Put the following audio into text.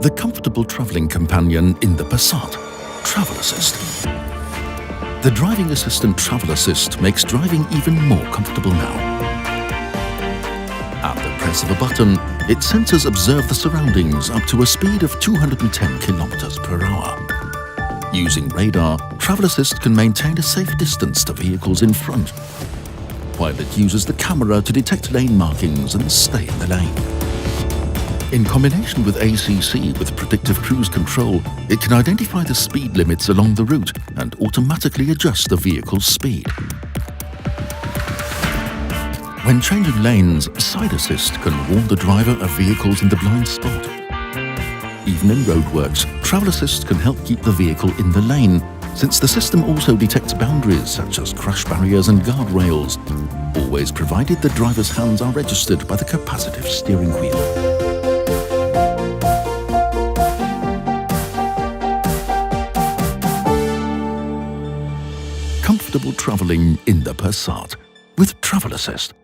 the comfortable travelling companion in the Passat, Travel Assist. The Driving Assistant Travel Assist makes driving even more comfortable now. At the press of a button, its sensors observe the surroundings up to a speed of 210 km/h. Using radar, Travel Assist can maintain a safe distance to vehicles in front, while it uses the camera to detect lane markings and stay in the lane. In combination with ACC with predictive cruise control, it can identify the speed limits along the route and automatically adjust the vehicle's speed. When changing lanes, Side Assist can warn the driver of vehicles in the blind spot. Even in roadworks, Travel Assist can help keep the vehicle in the lane, since the system also detects boundaries such as crash barriers and guardrails, always provided the driver's hands are registered by the capacitive steering wheel. Comfortable travelling in the Passat with Travel Assist.